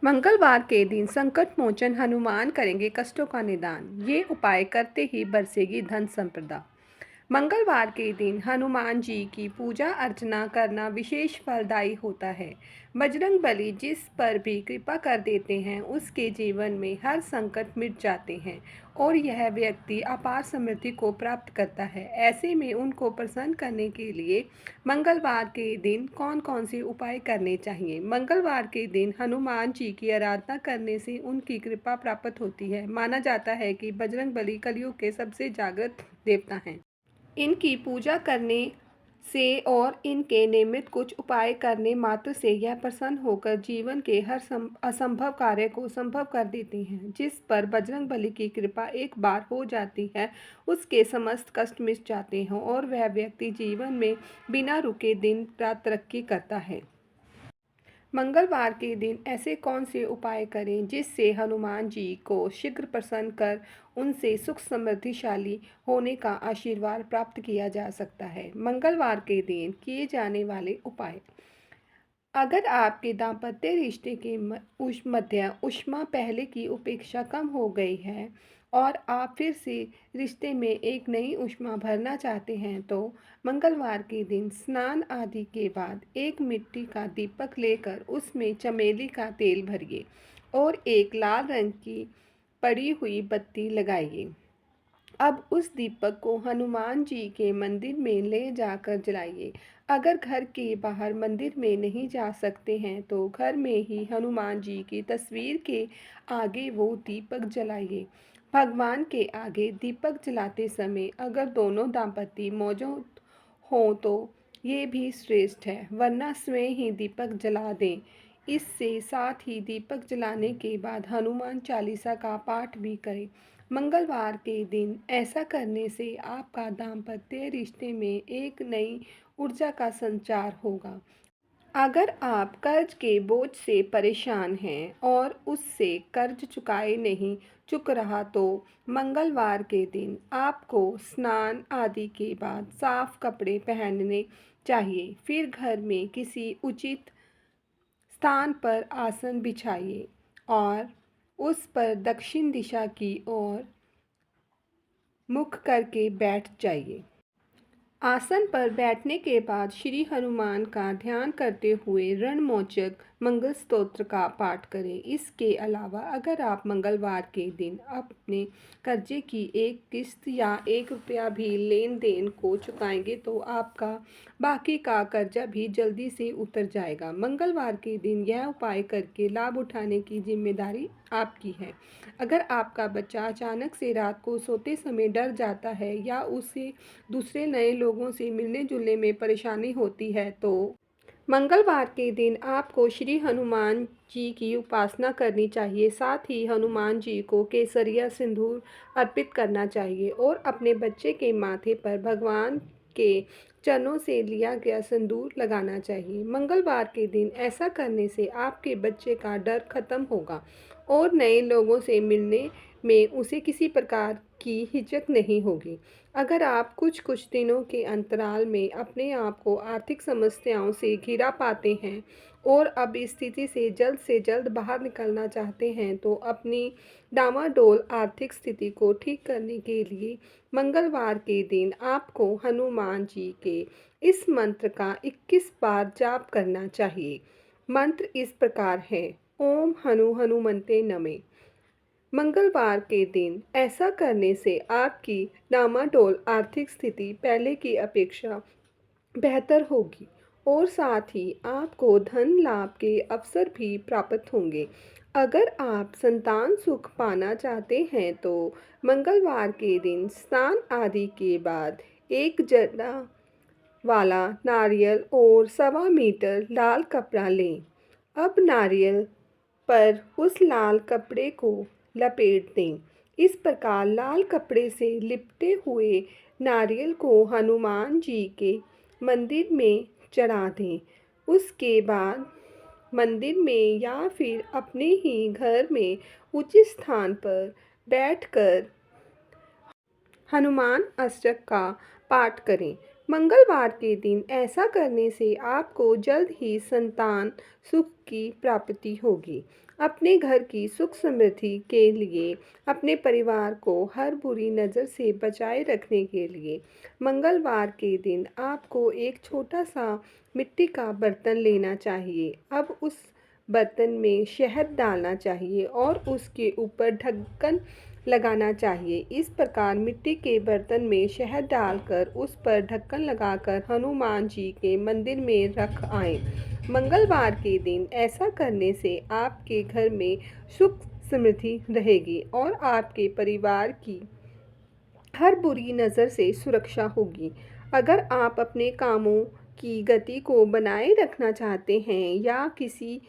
मंगलवार के दिन संकट मोचन हनुमान करेंगे कष्टों का निदान। ये उपाय करते ही बरसेगी धन संपदा। मंगलवार के दिन हनुमान जी की पूजा अर्चना करना विशेष फलदायी होता है। बजरंगबली जिस पर भी कृपा कर देते हैं उसके जीवन में हर संकट मिट जाते हैं और यह व्यक्ति अपार समृद्धि को प्राप्त करता है। ऐसे में उनको प्रसन्न करने के लिए मंगलवार के दिन कौन कौन से उपाय करने चाहिए। मंगलवार के दिन हनुमान जी की आराधना करने से उनकी कृपा प्राप्त होती है। माना जाता है कि बजरंगबली कलयुग के सबसे जागृत देवता हैं। इनकी पूजा करने से और इनके नियमित कुछ उपाय करने मात्र से यह प्रसन्न होकर जीवन के हर असंभव कार्य को संभव कर देते हैं। जिस पर बजरंगबली की कृपा एक बार हो जाती है उसके समस्त कष्ट मिट जाते हैं और वह व्यक्ति जीवन में बिना रुके दिन रात तरक्की करता है। मंगलवार के दिन ऐसे कौन से उपाय करें जिससे हनुमान जी को शीघ्र प्रसन्न कर उनसे सुख समृद्धिशाली होने का आशीर्वाद प्राप्त किया जा सकता है। मंगलवार के दिन किए जाने वाले उपाय। अगर आपके दाम्पत्य रिश्ते के मध्य ऊष्मा पहले की उपेक्षा कम हो गई है और आप फिर से रिश्ते में एक नई ऊष्मा भरना चाहते हैं तो मंगलवार के दिन स्नान आदि के बाद एक मिट्टी का दीपक लेकर उसमें चमेली का तेल भरिए और एक लाल रंग की पड़ी हुई बत्ती लगाइए। अब उस दीपक को हनुमान जी के मंदिर में ले जाकर जलाइए। अगर घर के बाहर मंदिर में नहीं जा सकते हैं तो घर में ही हनुमान जी की तस्वीर के आगे वो दीपक जलाइए। भगवान के आगे दीपक जलाते समय अगर दोनों दाम्पत्य मौजूद हों तो ये भी श्रेष्ठ है, वरना स्वयं ही दीपक जला दें। इससे साथ ही दीपक जलाने के बाद हनुमान चालीसा का पाठ भी करें। मंगलवार के दिन ऐसा करने से आपका दाम्पत्य रिश्ते में एक नई ऊर्जा का संचार होगा। अगर आप कर्ज के बोझ से परेशान हैं और उससे कर्ज चुकाए नहीं चुक रहा तो मंगलवार के दिन आपको स्नान आदि के बाद साफ कपड़े पहनने चाहिए। फिर घर में किसी उचित स्थान पर आसन बिछाइए और उस पर दक्षिण दिशा की ओर मुख करके बैठ जाइए। आसन पर बैठने के बाद श्री हनुमान का ध्यान करते हुए रणमोचक मंगल स्तोत्र का पाठ करें। इसके अलावा अगर आप मंगलवार के दिन अपने कर्जे की एक किस्त या 1 रुपया भी लेन देन को चुकाएंगे तो आपका बाकी का कर्जा भी जल्दी से उतर जाएगा। मंगलवार के दिन यह उपाय करके लाभ उठाने की जिम्मेदारी आपकी है। अगर आपका बच्चा अचानक से रात को सोते समय डर जाता है या उसे दूसरे नए लोगों से मिलने जुलने में परेशानी होती है तो मंगलवार के दिन आपको श्री हनुमान जी की उपासना करनी चाहिए। साथ ही हनुमान जी को केसरिया सिंदूर अर्पित करना चाहिए और अपने बच्चे के माथे पर भगवान के चरणों से लिया गया सिंदूर लगाना चाहिए। मंगलवार के दिन ऐसा करने से आपके बच्चे का डर खत्म होगा और नए लोगों से मिलने में उसे किसी प्रकार की हिचक नहीं होगी। अगर आप कुछ दिनों के अंतराल में अपने आप को आर्थिक समस्याओं से घिरा पाते हैं और अब इस स्थिति से जल्द बाहर निकलना चाहते हैं तो अपनी डामाडोल आर्थिक स्थिति को ठीक करने के लिए मंगलवार के दिन आपको हनुमान जी के इस मंत्र का 21 बार जाप करना चाहिए। मंत्र इस प्रकार है, ओम हनुमते नमः। मंगलवार के दिन ऐसा करने से आपकी डामाडोल आर्थिक स्थिति पहले की अपेक्षा बेहतर होगी और साथ ही आपको धन लाभ के अवसर भी प्राप्त होंगे। अगर आप संतान सुख पाना चाहते हैं तो मंगलवार के दिन स्नान आदि के बाद एक जड़ा वाला नारियल और 1.25 मीटर लाल कपड़ा लें। अब नारियल पर उस लाल कपड़े को लपेट दें। इस प्रकार लाल कपड़े से लिपटे हुए नारियल को हनुमान जी के मंदिर में चढ़ा दें। उसके बाद मंदिर में या फिर अपने ही घर में उचित स्थान पर बैठकर हनुमान अष्टक का पाठ करें। मंगलवार के दिन ऐसा करने से आपको जल्द ही संतान सुख की प्राप्ति होगी। अपने घर की सुख समृद्धि के लिए, अपने परिवार को हर बुरी नज़र से बचाए रखने के लिए मंगलवार के दिन आपको एक छोटा-सा मिट्टी का बर्तन लेना चाहिए। अब उस बर्तन में शहद डालना चाहिए और उसके ऊपर ढक्कन लगाना चाहिए। इस प्रकार मिट्टी के बर्तन में शहद डालकर उस पर ढक्कन लगाकर हनुमान जी के मंदिर में रख आएँ। मंगलवार के दिन ऐसा करने से आपके घर में सुख समृद्धि रहेगी और आपके परिवार की हर बुरी नज़र से सुरक्षा होगी। अगर आप अपने कामों की गति को बनाए रखना चाहते हैं या किसी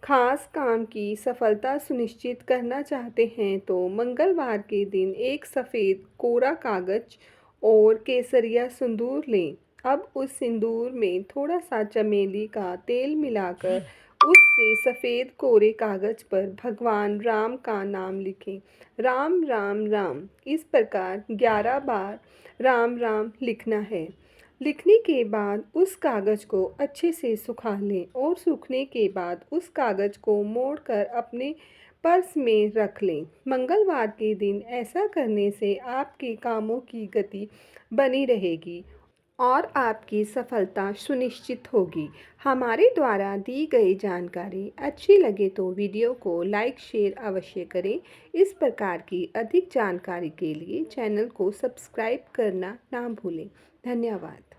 खास काम की सफलता सुनिश्चित करना चाहते हैं तो मंगलवार के दिन एक सफ़ेद कोरा कागज़ और केसरिया सिंदूर लें। अब उस सिंदूर में थोड़ा सा चमेली का तेल मिलाकर उससे सफ़ेद कोरे कागज़ पर भगवान राम का नाम लिखें। राम राम राम, इस प्रकार 11 बार राम राम लिखना है। लिखने के बाद उस कागज़ को अच्छे से सुखा लें और सूखने के बाद उस कागज़ को मोड़कर अपने पर्स में रख लें। मंगलवार के दिन ऐसा करने से आपके कामों की गति बनी रहेगी और आपकी सफलता सुनिश्चित होगी। हमारे द्वारा दी गई जानकारी अच्छी लगे तो वीडियो को लाइक शेयर अवश्य करें। इस प्रकार की अधिक जानकारी के लिए चैनल को सब्सक्राइब करना ना भूलें। धन्यवाद।